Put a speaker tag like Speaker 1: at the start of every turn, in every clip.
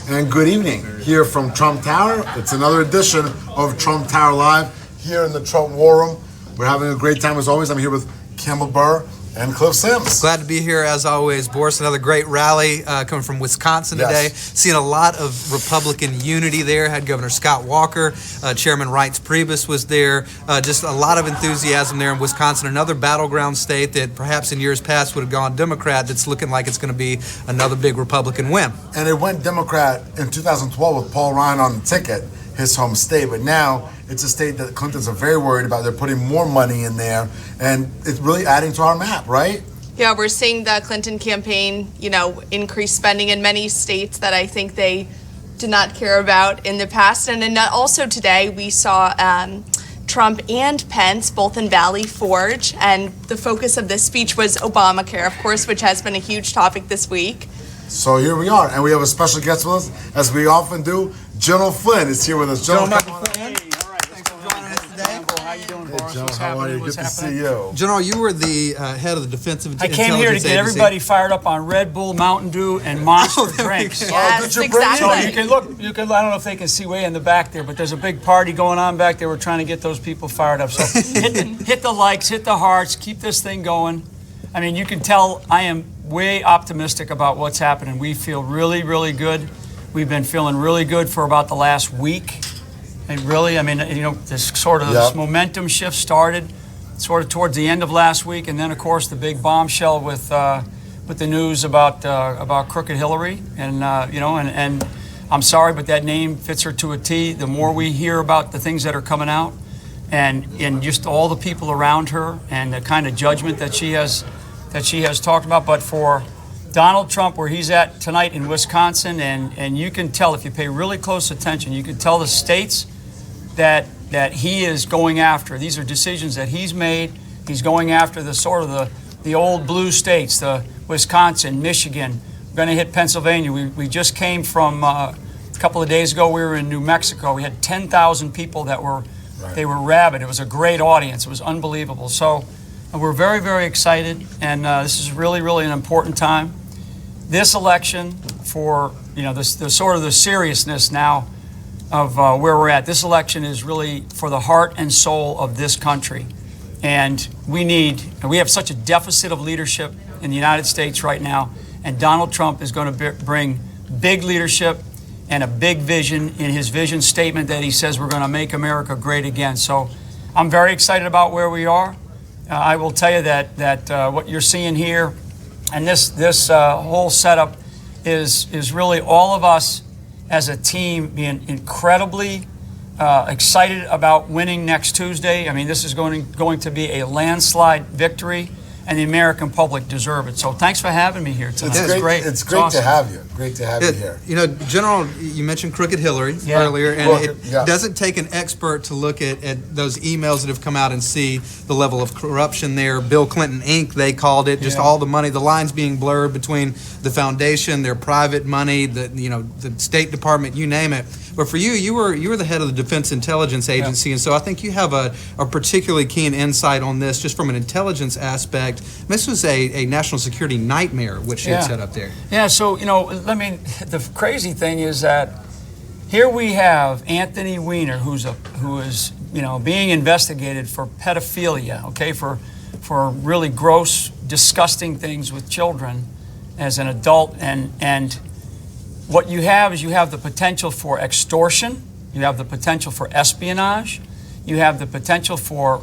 Speaker 1: and good evening here from Trump Tower. It's another edition of Trump Tower Live here in the Trump War Room. We're having a great time as always. I'm here with Campbell Burr and Cliff Sims.
Speaker 2: Glad to be here as always, Boris. Another great rally coming from Wisconsin today. Seeing a lot of Republican unity there. Had Governor Scott Walker, Chairman Reince Priebus was there. Just a lot of enthusiasm there in Wisconsin. Another battleground state that perhaps in years past would have gone Democrat. That's looking like it's going to be another big Republican win.
Speaker 1: And it went Democrat in 2012 with Paul Ryan on the ticket, his home state. But now it's a state that Clintons are very worried about. They're putting more money in there, and it's really adding to our map, right?
Speaker 3: Yeah, we're seeing the Clinton campaign, increase spending in many states that I think they did not care about in the past. And then also today we saw Trump and Pence both in Valley Forge, and the focus of this speech was Obamacare, of course, which has been a huge topic this week.
Speaker 1: So here we are, and we have a special guest with us, as we often do. General Flynn is here with us.
Speaker 2: General
Speaker 1: Flynn.
Speaker 2: Thanks for joining us today.
Speaker 4: How you doing, Boris?
Speaker 1: General,
Speaker 4: What's
Speaker 1: how are you?
Speaker 4: happening?
Speaker 1: Good to see you.
Speaker 2: General, you were the head of the Defensive
Speaker 4: I
Speaker 2: Intelligence
Speaker 4: came here to get
Speaker 2: Agency.
Speaker 4: everybody fired up on Red Bull, Mountain Dew, and Monster drinks.
Speaker 3: Yes,
Speaker 1: did you bring it?
Speaker 4: So
Speaker 3: exactly.
Speaker 4: you can look. I don't know if they can see way in the back there, but there's a big party going on back there. We're trying to get those people fired up. So hit the likes, hit the hearts, keep this thing going. I mean, you can tell I am way optimistic about what's happening. We feel really, really good. We've been feeling really good for about the last week. And really, I mean, this this momentum shift started sort of towards the end of last week, and then of course the big bombshell with the news about Crooked Hillary, and and I'm sorry, but that name fits her to a T. The more we hear about the things that are coming out, and just all the people around her, and the kind of judgment that she has talked about, but for Donald Trump, where he's at tonight in Wisconsin, and you can tell if you pay really close attention, you can tell the states that he is going after. These are decisions that he's made. He's going after the old blue states, the Wisconsin, Michigan. We're going to hit Pennsylvania. We just came from a couple of days ago. We were in New Mexico. We had 10,000 people that were they were rabid. It was a great audience. It was unbelievable. So we're very, very excited, and this is really, really an important time. This election, for the seriousness now of where we're at. This election is really for the heart and soul of this country, and we have such a deficit of leadership in the United States right now. And Donald Trump is going to bring big leadership and a big vision in his vision statement that he says we're going to make America great again. So I'm very excited about where we are. I will tell you that what you're seeing here and this whole setup is really all of us as a team being incredibly excited about winning next Tuesday. I mean, this is going to be a landslide victory, and the American public deserve it. So thanks for having me here tonight.
Speaker 1: It's great. It's great
Speaker 4: awesome
Speaker 1: to have you. Great to have you here.
Speaker 2: General, you mentioned Crooked Hillary earlier, and it doesn't take an expert to look at those emails that have come out and see the level of corruption there. Bill Clinton Inc., they called it, just all the money, the lines being blurred between the foundation, their private money, the State Department, you name it. But for you were the head of the Defense Intelligence Agency, and so I think you have a particularly keen insight on this, just from an intelligence aspect. This was a national security nightmare, which you had set up there.
Speaker 4: Yeah, so, the crazy thing is that here we have Anthony Weiner, who is being investigated for pedophilia, okay, for really gross, disgusting things with children as an adult, and what you have is you have the potential for extortion, you have the potential for espionage, you have the potential for,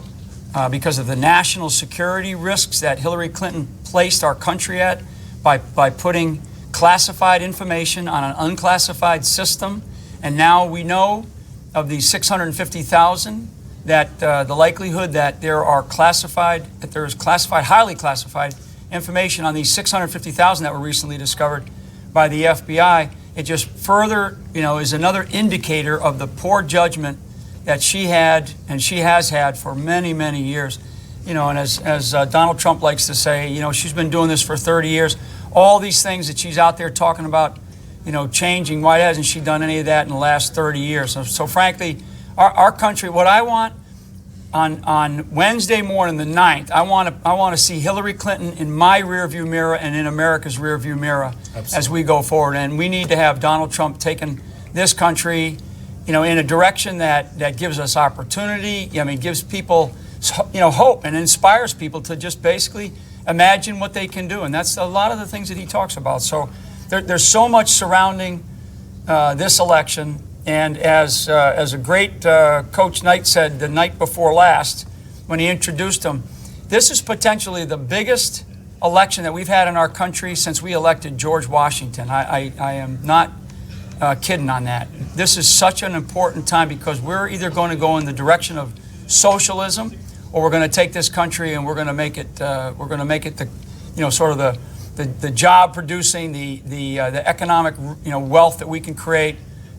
Speaker 4: because of the national security risks that Hillary Clinton placed our country at by putting classified information on an unclassified system. And now we know of the 650,000 that the likelihood that there is highly classified information on these 650,000 that were recently discovered by the FBI. It just further, is another indicator of the poor judgment that she had and she has had for many, many years. And as Donald Trump likes to say, she's been doing this for 30 years. All these things that she's out there talking about, changing, why hasn't she done any of that in the last 30 years? So frankly, our country, what I want on Wednesday morning, the 9th, I want to see Hillary Clinton in my rearview mirror and in America's rearview mirror. Absolutely. As we go forward. And we need to have Donald Trump taking this country, in a direction that gives us opportunity. I mean, gives people, hope and inspires people to just basically imagine what they can do. And that's a lot of the things that he talks about. So there's so much surrounding this election. And as a great Coach Knight said the night before last, when he introduced him, this is potentially the biggest election that we've had in our country since we elected George Washington. I am not kidding on that. This is such an important time because we're either going to go in the direction of socialism, or we're going to take this country and we're going to make it the job producing, the economic wealth that we can create,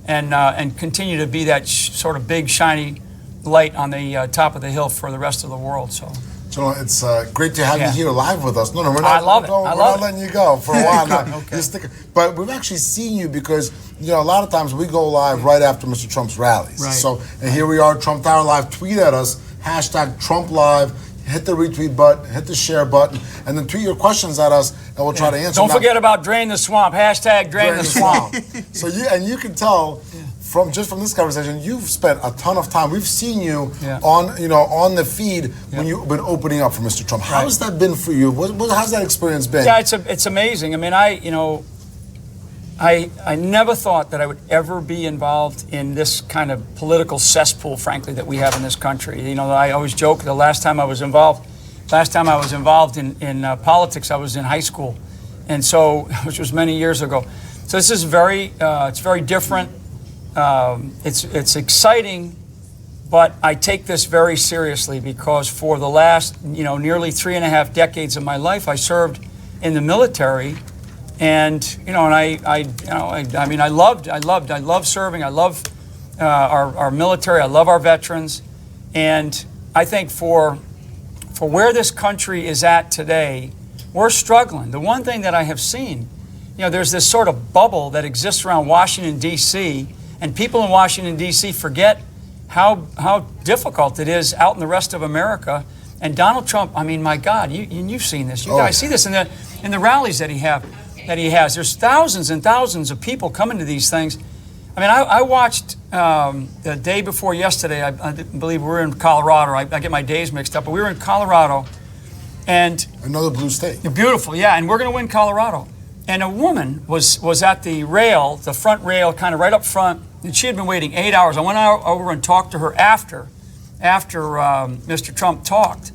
Speaker 4: and continue to be that sort of big shiny light on the top of the hill for the rest of the world. So.
Speaker 1: Joe, it's great to have you here live with us. No, we're not.
Speaker 4: I love it.
Speaker 1: We're not letting you go for a while now. Okay. But we've actually seen you because a lot of times we go live right after Mr. Trump's rallies.
Speaker 4: Right.
Speaker 1: So, and here we are, Trump Tower Live. Tweet at us #TrumpLive. Hit the retweet button, hit the share button, and then tweet your questions at us, and we'll try to answer.
Speaker 4: Don't forget about Drain the Swamp. #Drain the Swamp.
Speaker 1: So you can tell. From this conversation, you've spent a ton of time. We've seen you on the feed when you've been opening up for Mr. Trump. How has that been for you? How's that experience been?
Speaker 4: Yeah, it's amazing. I mean, I never thought that I would ever be involved in this kind of political cesspool, frankly, that we have in this country. I always joke the last time I was involved in politics, I was in high school, and so which was many years ago. So this is it's very different. It's exciting, but I take this very seriously because for the last nearly 3.5 decades of my life, I served in the military, and I love serving. I love our military. I love our veterans, and I think for where this country is at today, we're struggling. The one thing that I have seen, there's this sort of bubble that exists around Washington, D.C., and people in Washington, D.C. forget how difficult it is out in the rest of America. And Donald Trump, I mean, my God, you've seen this. You guys see this in the rallies that he has. There's thousands and thousands of people coming to these things. I mean, I watched the day before yesterday. I believe we were in Colorado. I get my days mixed up, but we were in Colorado, and
Speaker 1: another blue state.
Speaker 4: Beautiful, yeah. And we're going to win Colorado. And a woman was at the rail, the front rail, kind of right up front. And she had been waiting 8 hours. I went over and talked to her after Mr. Trump talked.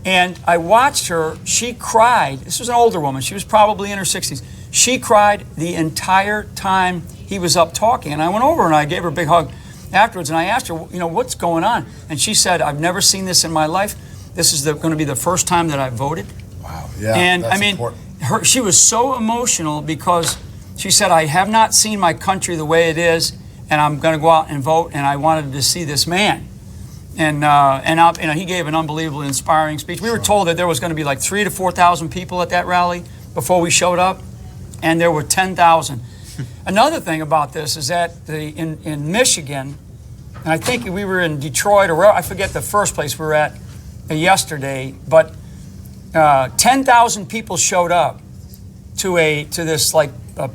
Speaker 4: And I watched her. She cried. This was an older woman. She was probably in her 60s. She cried the entire time he was up talking. And I went over and I gave her a big hug afterwards. And I asked her, what's going on? And she said, I've never seen this in my life. This is going to be the first time that I voted.
Speaker 1: Wow. Yeah.
Speaker 4: And
Speaker 1: that's
Speaker 4: I mean,
Speaker 1: important.
Speaker 4: She was so emotional because she said, I have not seen my country the way it is, and I'm going to go out and vote, and I wanted to see this man. And he gave an unbelievably inspiring speech. We were told that there was going to be like 3,000 to 4,000 people at that rally before we showed up, and there were 10,000. Another thing about this is that in Michigan, and I think we were in Detroit, or I forget the first place we were at yesterday, but 10,000 people showed up to this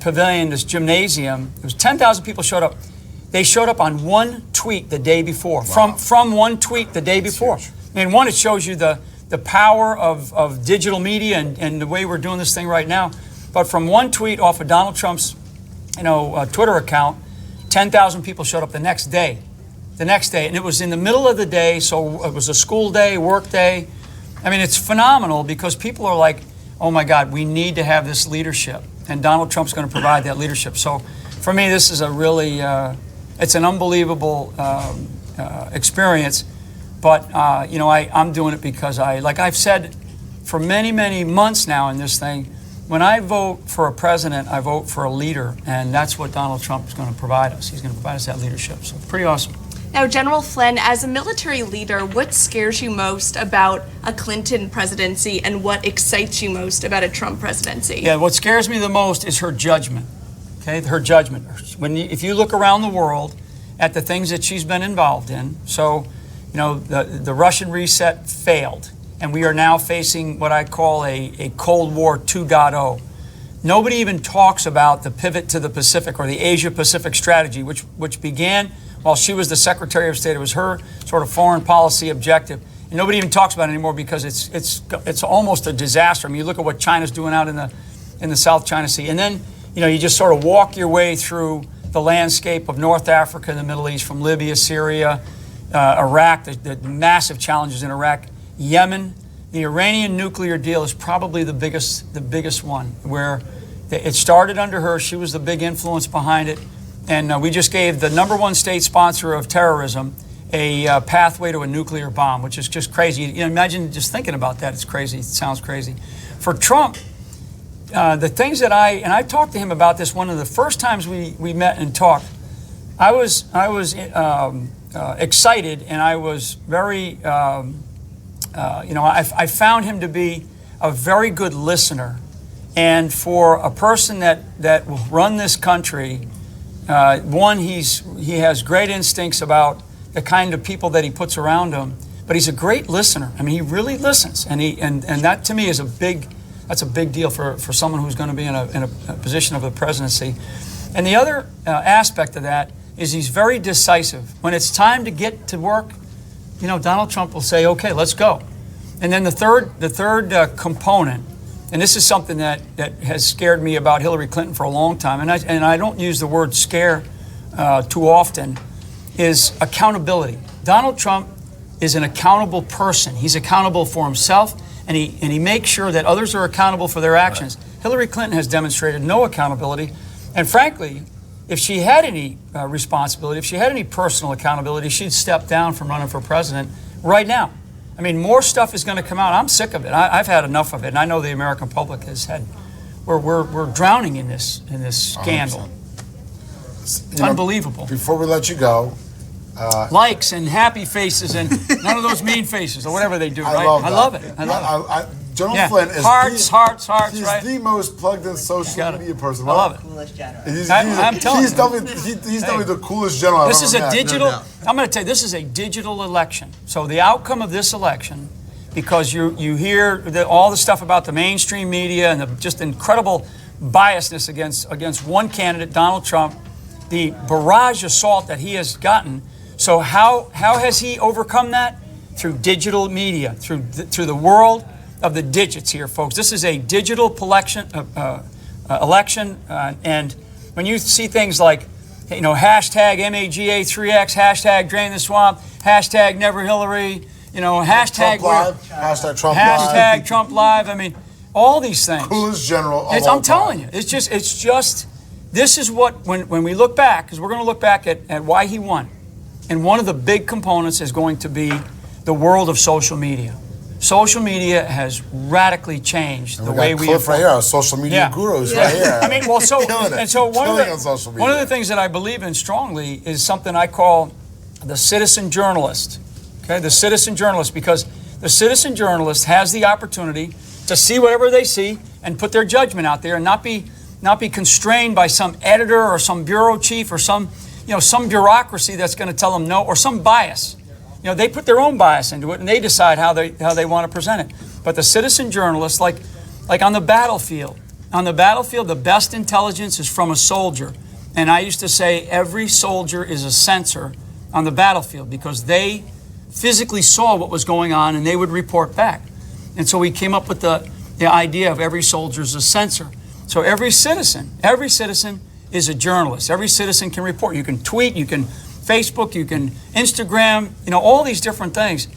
Speaker 4: pavilion, this gymnasium. It was 10,000 people showed up. They showed up on one tweet the day before. Wow. From one tweet the day before. And one, it shows you the power of digital media and the way we're doing this thing right now. But from one tweet off of Donald Trump's Twitter account, 10,000 people showed up the next day. And it was in the middle of the day, so it was a school day, work day. I mean, it's phenomenal because people are like, oh my God, we need to have this leadership. And Donald Trump's going to provide that leadership. So for me, this is a really, it's an unbelievable experience. But, I'm doing it because like I've said for many, many months now in this thing, when I vote for a president, I vote for a leader. And that's what Donald Trump is going to provide us. He's going to provide us that leadership. So pretty awesome.
Speaker 3: Now, General Flynn, as a military leader, what scares you most about a Clinton presidency and what excites you most about a Trump presidency?
Speaker 4: Yeah, what scares me the most is her judgment. Okay, her judgment. If you look around the world at the things that she's been involved in, so, the Russian reset failed, and we are now facing what I call a Cold War 2.0. Nobody even talks about the pivot to the Pacific or the Asia-Pacific strategy, which began while she was the Secretary of State. It was her sort of foreign policy objective. And nobody even talks about it anymore because it's almost a disaster. I mean, you look at what China's doing out in the South China Sea. And then, you just sort of walk your way through the landscape of North Africa and the Middle East, from Libya, Syria, Iraq, the massive challenges in Iraq, Yemen. The Iranian nuclear deal is probably the biggest one, where it started under her. She was the big influence behind it. And we just gave the #1 state sponsor of terrorism a pathway to a nuclear bomb, which is just crazy. Imagine just thinking about that. It's crazy. It sounds crazy. For Trump, the things that I talked to him about this one of the first times we met and talked. I was excited, and I was very, I found him to be a very good listener. And for a person that will run this country, one, he has great instincts about the kind of people that he puts around him, but he's a great listener. I mean, he really listens, and that to me is that's a big deal for someone who's going to be in a position of the presidency. And the other aspect of that is he's very decisive. When it's time to get to work, Donald Trump will say, "Okay, let's go." And then the third component, and this is something that has scared me about Hillary Clinton for a long time, and I don't use the word scare too often, is accountability. Donald Trump is an accountable person. He's accountable for himself, and he makes sure that others are accountable for their actions. Right. Hillary Clinton has demonstrated no accountability, and frankly, if she had any responsibility, if she had any personal accountability, she'd step down from running for president right now. I mean, more stuff is going to come out. I'm sick of it. I've had enough of it, and I know the American public has had. We're drowning in this scandal. It's unbelievable.
Speaker 1: Before we let you go,
Speaker 4: likes and happy faces and none of those mean faces or whatever they do. Right? I love it.
Speaker 1: General Flynn is
Speaker 4: hearts,
Speaker 1: he's
Speaker 4: right?
Speaker 1: the most plugged in social media person.
Speaker 4: I love it.
Speaker 5: Coolest general.
Speaker 4: I'm telling you.
Speaker 1: He's definitely the coolest general
Speaker 4: This
Speaker 1: I've
Speaker 4: is
Speaker 1: ever
Speaker 4: a
Speaker 1: met.
Speaker 4: digital. I'm going to tell you, this is a digital election. So the outcome of this election, because you hear all the stuff about the mainstream media and the just incredible biasness against one candidate, Donald Trump, the barrage assault that he has gotten. So how has he overcome that? Through digital media, through the world of the digits here, folks. This is a digital election, and when you see things like, hashtag MAGA3X, hashtag Drain the Swamp, hashtag Never Hillary, hashtag Trump Live. I mean, all these things.
Speaker 1: Coolest general.
Speaker 4: I'm telling you, it's just. This is what when we look back, because we're going to look back at why he won, and one of the big components is going to be the world of social media. Social media has radically changed the way we
Speaker 1: Cliff right here, our social media gurus right here.
Speaker 4: I mean, one of the things that I believe in strongly is something I call the citizen journalist. Okay, the citizen journalist, because the citizen journalist has the opportunity to see whatever they see and put their judgment out there, and not be constrained by some editor or some bureau chief or some bureaucracy that's going to tell them no, or some bias. They put their own bias into it, and they decide how they want to present it. But the citizen journalist, like on the battlefield, the best intelligence is from a soldier. And I used to say every soldier is a censor on the battlefield, because they physically saw what was going on and they would report back. And so we came up with the idea of every soldier is a censor. So every citizen is a journalist. Every citizen can report. You can tweet, you can Facebook, you can Instagram, all these different things.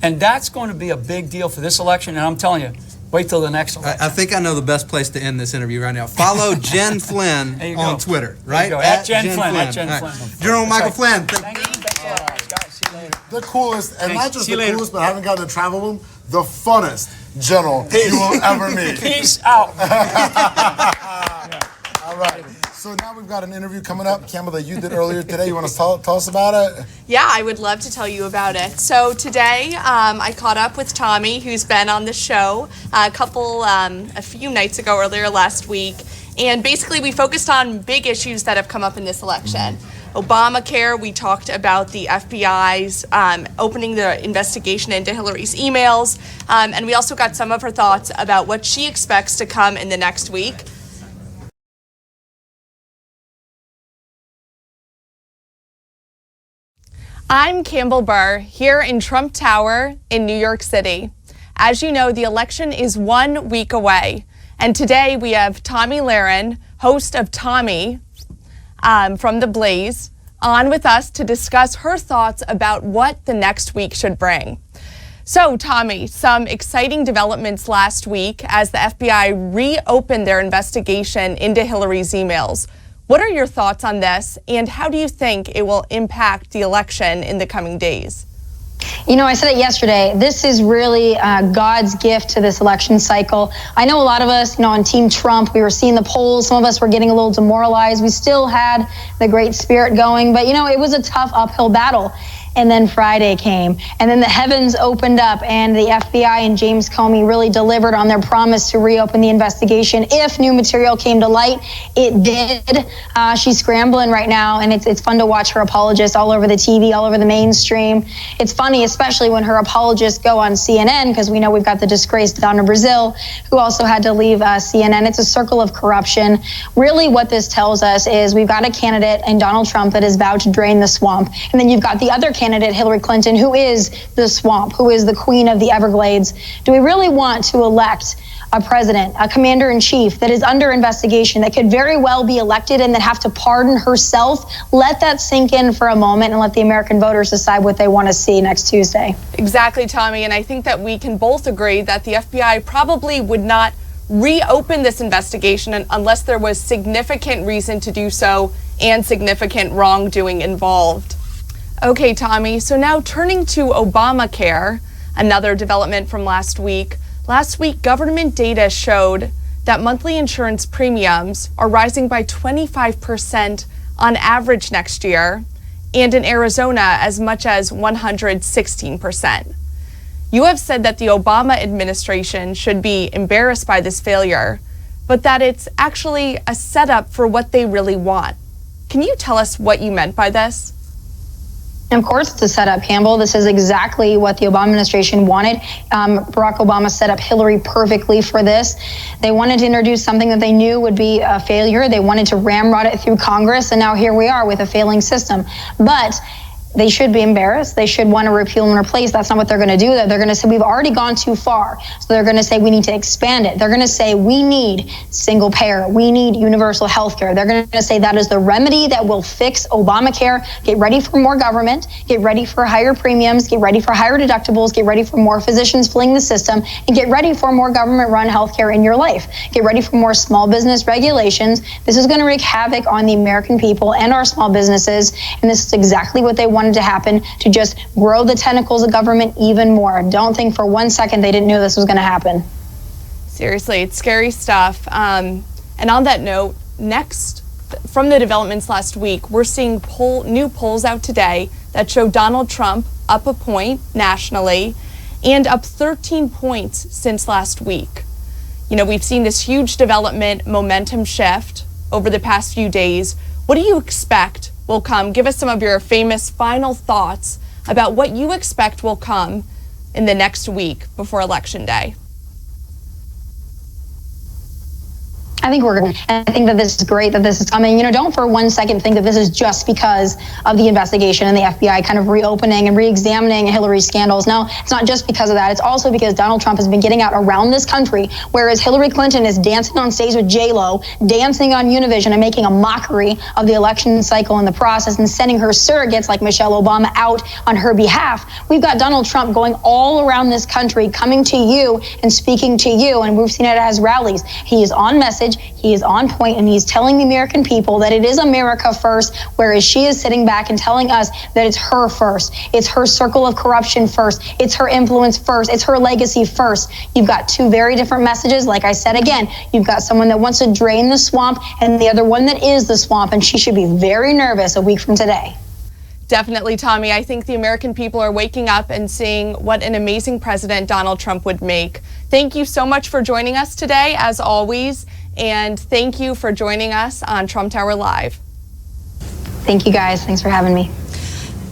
Speaker 4: And that's going to be a big deal for this election. And I'm telling you, wait till the next election.
Speaker 2: I think I know the best place to end this interview right now. Follow Jen Flynn on Twitter, right?
Speaker 4: At Jen Flynn.
Speaker 2: General Michael Flynn.
Speaker 4: Thank you. Guys, see you later.
Speaker 1: The coolest, and not just the coolest, but having gotten to travel with him, the funnest general you will ever meet.
Speaker 4: Peace out.
Speaker 1: All right. So now we've got an interview coming up, Campbell, that you did earlier today. You want to tell us about it?
Speaker 3: Yeah, I would love to tell you about it. So today, I caught up with Tommy, who's been on the show a few nights ago, earlier last week. And basically, we focused on big issues that have come up in this election. Obamacare. We talked about the FBI's opening the investigation into Hillary's emails. And we also got some of her thoughts about what she expects to come in the next week. I'm Campbell Burr here in Trump Tower in New York City. As you know, the election is 1 week away. And today we have Tomi Lahren, host of Tommy from The Blaze, on with us to discuss her thoughts about what the next week should bring. So, Tomi, some exciting developments last week as the FBI reopened their investigation into Hillary's emails. What are your thoughts on this, and how do you think it will impact the election in the coming days?
Speaker 5: You know, I said it yesterday, this is really God's gift to this election cycle. I know a lot of us, on Team Trump, we were seeing the polls. Some of us were getting a little demoralized. We still had the great spirit going, but, it was a tough uphill battle. And then Friday came, and then the heavens opened up, and the FBI and James Comey really delivered on their promise to reopen the investigation if new material came to light. It did. She's scrambling right now, and it's fun to watch her apologists all over the TV, all over the mainstream. It's funny, especially when her apologists go on CNN, because we know we've got the disgraced Donna Brazile, who also had to leave CNN. It's a circle of corruption. Really what this tells us is we've got a candidate in Donald Trump that is vowed to drain the swamp, and then you've got the other candidate, Hillary Clinton, who is the swamp, who is the queen of the Everglades. Do we really want to elect a president, a commander-in-chief that is under investigation, that could very well be elected and then have to pardon herself? Let that sink in for a moment and let the American voters decide what they want to see next Tuesday.
Speaker 3: Exactly, Tomi, and I think that we can both agree that the FBI probably would not reopen this investigation unless there was significant reason to do so and significant wrongdoing involved. Okay, Tomi, so now turning to Obamacare, another development from last week. Last week, government data showed that monthly insurance premiums are rising by 25% on average next year, and in Arizona, as much as 116%. You have said that the Obama administration should be embarrassed by this failure, but that it's actually a setup for what they really want. Can you tell us what you meant by this?
Speaker 5: Of course, it's a setup, Campbell. This is exactly what the Obama administration wanted. Barack Obama set up Hillary perfectly for this. They wanted to introduce something that they knew would be a failure. They wanted to ramrod it through Congress, and now here we are with a failing system. But they should be embarrassed. They should want to repeal and replace. That's not what they're going to do. They're going to say, we've already gone too far. So they're going to say, we need to expand it. They're going to say, we need single payer. We need universal health care. They're going to say that is the remedy that will fix Obamacare. Get ready for more government. Get ready for higher premiums. Get ready for higher deductibles. Get ready for more physicians fleeing the system. And get ready for more government-run health care in your life. Get ready for more small business regulations. This is going to wreak havoc on the American people and our small businesses. And this is exactly what they wanted to happen, to just grow the tentacles of government even more. Don't think for 1 second they didn't know this was going to happen.
Speaker 3: Seriously, it's scary stuff. And on that note, next, from the developments last week, we're seeing new polls out today that show Donald Trump up a point nationally and up 13 points since last week. We've seen this huge development momentum shift over the past few days. What do you expect will come? Give us some of your famous final thoughts about what you expect will come in the next week before Election Day.
Speaker 5: I think I think that this is great that this is coming. Don't for 1 second think that this is just because of the investigation and the FBI kind of reopening and re-examining Hillary's scandals. No, it's not just because of that. It's also because Donald Trump has been getting out around this country, whereas Hillary Clinton is dancing on stage with J-Lo, dancing on Univision and making a mockery of the election cycle in the process and sending her surrogates like Michelle Obama out on her behalf. We've got Donald Trump going all around this country, coming to you and speaking to you, and we've seen it as rallies. He is on message. He is on point, and he's telling the American people that it is America first, whereas she is sitting back and telling us that it's her first. It's her circle of corruption first. It's her influence first. It's her legacy first. You've got two very different messages. Like I said again, you've got someone that wants to drain the swamp and the other one that is the swamp, and she should be very nervous a week from today.
Speaker 3: Definitely, Tomi. I think the American people are waking up and seeing what an amazing president Donald Trump would make. Thank you so much for joining us today, as always. And thank you for joining us on Trump Tower Live.
Speaker 5: Thank you guys. Thanks for having me.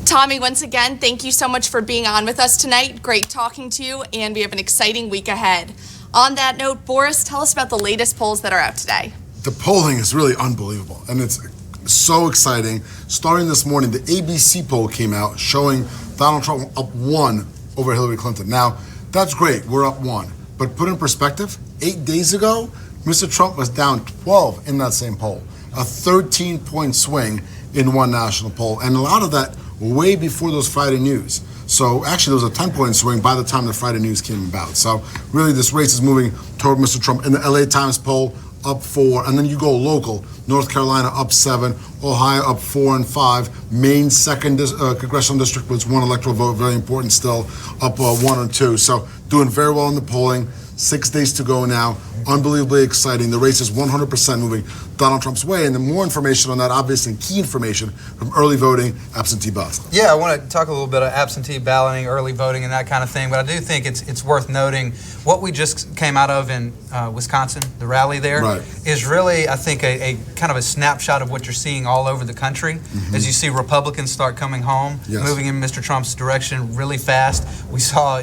Speaker 3: Tommy, once again, thank you so much for being on with us tonight. Great talking to you, and we have an exciting week ahead. On that note, Boris, tell us about the latest polls that are out today.
Speaker 1: The polling is really unbelievable, and it's so exciting. Starting this morning, the ABC poll came out showing Donald Trump up 1 over Hillary Clinton. Now, that's great. We're up 1. But put in perspective, 8 days ago, Mr. Trump was down 12 in that same poll. A 13-point swing in one national poll. And a lot of that way before those Friday news. So actually there was a 10-point swing by the time the Friday news came about. So really this race is moving toward Mr. Trump. In the LA Times poll, up 4, and then you go local. North Carolina up 7, Ohio up 4 and 5. Maine 2nd congressional district was 1 electoral vote, very important still, up 1 and 2. So doing very well in the polling. 6 days to go now. Unbelievably exciting. The race is 100% moving Donald Trump's way. And the more information on that, obviously key information from early voting, absentee ballots.
Speaker 2: Yeah, I want to talk a little bit of absentee balloting, early voting, and that kind of thing. But I do think it's worth noting what we just came out of in Wisconsin, the rally there, is really, I think, a kind of a snapshot of what you're seeing all over the country. As you see Republicans start coming home, moving in Mr. Trump's direction really fast. We saw,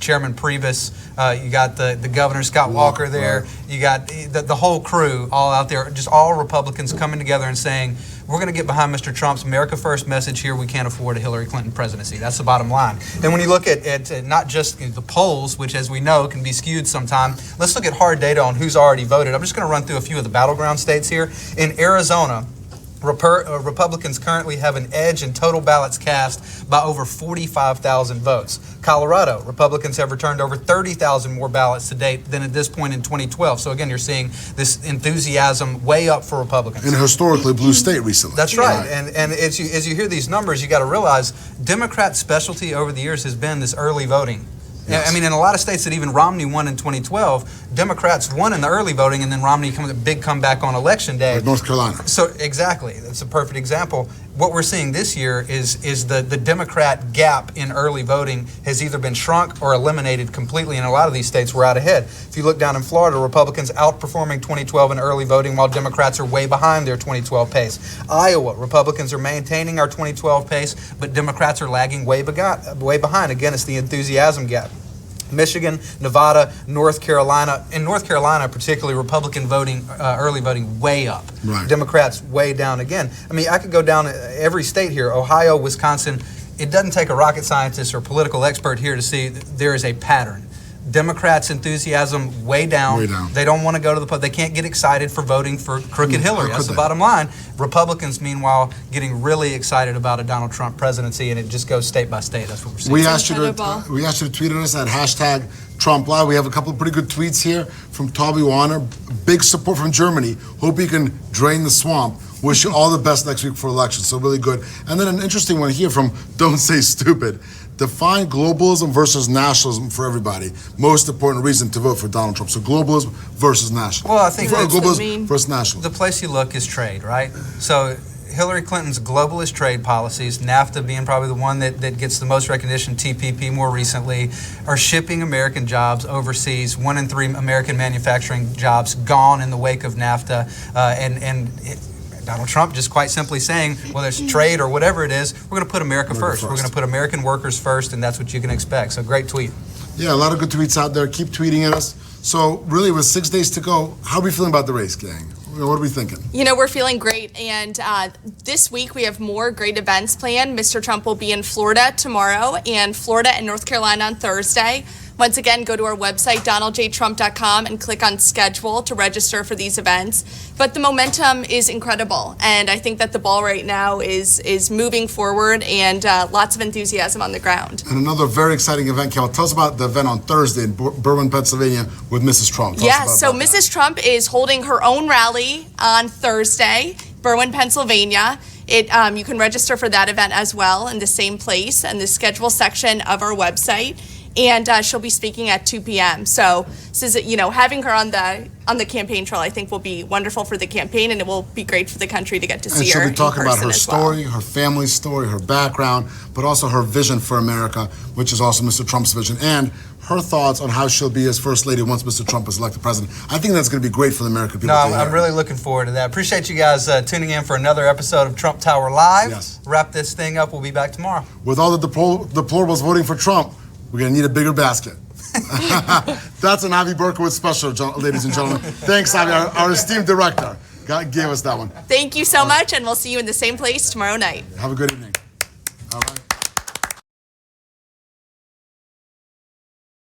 Speaker 2: Chairman Priebus, you got the governor, Scott Walker there. You got the whole crew all out there, just all Republicans coming together and saying, we're going to get behind Mr. Trump's America First message here. We can't afford a Hillary Clinton presidency. That's the bottom line. And when you look at not just the polls, which as we know can be skewed sometime, let's look at hard data on who's already voted. I'm just going to run through a few of the battleground states here. In Arizona, Republicans currently have an edge in total ballots cast by over 45,000 votes. Colorado, Republicans have returned over 30,000 more ballots to date than at this point in 2012. So again, you're seeing this enthusiasm way up for Republicans.
Speaker 1: In a historically blue state recently.
Speaker 2: That's right. And as you hear these numbers, you got to realize Democrats' specialty over the years has been this early voting. I mean, in a lot of states that even Romney won in 2012, Democrats won in the early voting, and then Romney comes a big comeback on election day.
Speaker 1: Like North Carolina.
Speaker 2: So exactly, that's a perfect example. What we're seeing this year is the Democrat gap in early voting has either been shrunk or eliminated completely. In a lot of these states, we're out ahead. If you look down in Florida, Republicans outperforming 2012 in early voting, while Democrats are way behind their 2012 pace. Iowa, Republicans are maintaining our 2012 pace, but Democrats are lagging way behind. Again, it's the enthusiasm gap. Michigan, Nevada, North Carolina. In North Carolina, particularly, Republican voting, early voting, way up. Democrats way down again. I mean, I could go down every state here, Ohio, Wisconsin. It doesn't take a rocket scientist or political expert here to see that there is a pattern. Democrats' enthusiasm way down. They don't want to go to the polls. They can't get excited for voting for crooked Hillary. That's the bottom line. Republicans, meanwhile, getting really excited about a Donald Trump presidency, and it just goes state by state. That's what we're seeing.
Speaker 1: We asked you to tweet at us at #TrumpLive. We have a couple of pretty good tweets here from Toby Warner. Big support from Germany. Hope you can drain the swamp. Wish you all the best next week for elections. So really good. And then an interesting one here from Don't Say Stupid. Define globalism versus nationalism for everybody. Most important reason to vote for Donald Trump. So globalism versus nationalism.
Speaker 2: Well, I think
Speaker 1: globalism versus nationalism.
Speaker 2: The place you look is trade, right? So Hillary Clinton's globalist trade policies, NAFTA being probably the one that gets the most recognition, TPP more recently, are shipping American jobs overseas. 1 in 3 American manufacturing jobs gone in the wake of NAFTA, Donald Trump just quite simply saying, whether it's trade or whatever it is, we're going to put America first. We're going to put American workers first, and that's what you can expect. So great tweet. Yeah, a lot of good tweets out there. Keep tweeting at us. So really, with 6 days to go, how are we feeling about the race, gang? What are we thinking? We're feeling great. And this week, we have more great events planned. Mr. Trump will be in Florida tomorrow, and Florida and North Carolina on Thursday. Once again, go to our website, donaldjtrump.com, and click on schedule to register for these events. But the momentum is incredible, and I think that the ball right now is moving forward, and lots of enthusiasm on the ground. And another very exciting event, Kel. Tell us about the event on Thursday in Berwyn, Pennsylvania with Mrs. Trump. So Mrs. Trump is holding her own rally on Thursday, Berwyn, Pennsylvania. You can register for that event as well in the same place in the schedule section of our website.
Speaker 3: and she'll be speaking at 2 p.m. So this is, having her on the campaign trail, I think will be wonderful for the campaign, and it will be great for the country to get to see her.
Speaker 1: And she'll be talking about her story,
Speaker 3: well.
Speaker 1: her family's story, her background, but also her vision for America, which is also Mr. Trump's vision, and her thoughts on how she'll be as First Lady once Mr. Trump is elected president. I think that's going to be great for the American people.
Speaker 2: No, I'm really looking forward to that. Appreciate you guys tuning in for another episode of Trump Tower Live.
Speaker 1: Yes.
Speaker 2: Wrap this thing up. We'll be back tomorrow.
Speaker 1: With all the deplorables voting for Trump, we're going to need a bigger basket. That's an Avi Berkowitz special, ladies and gentlemen. Thanks, Avi, our esteemed director. God gave us that one.
Speaker 3: Thank you so much, and we'll see you in the same place tomorrow night.
Speaker 1: Have a good evening. All right.